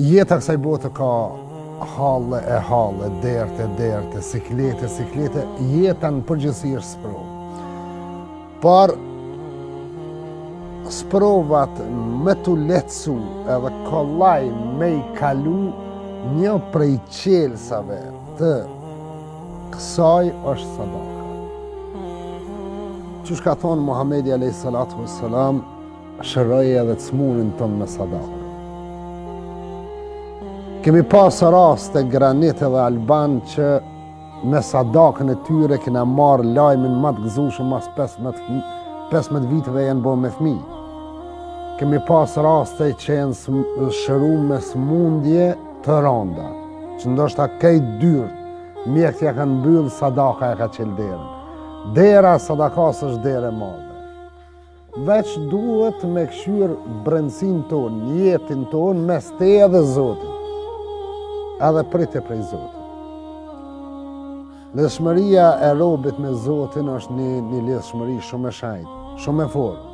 Jeta kësaj bote ka halle e halle, derte, siklete, jeta në përgjithësi është sprovë. Por sprovat me t'u lehtësu edhe kollaj me i kalu një prej qelsave të kësaj është sadaka. Qysh ka thonë Muhamedi a.s. shëroj edhe të smunin tonë me sadaka. Kemi pasë raste granit edhe Alban që me sadakën e tyre kena marrë lajmin më të gëzushëm mas 15 viteve janë bo me fëmijë. Kemi pasë raste që janë shëru me smundje të rënda, që ndoshta kejt dyrt, mjekët ja kanë mbyllë, sadaka e ka qelë derën. Dera sadakas është derë e madhe. Veç duhet me këshyrë brendësin tonë, jetin tonë, mes te edhe Zotit. Edhe prite prej Zotit. Lidhshmëria e robit me Zotin është një lidhshmëri shumë e shenjtë, shumë e fortë.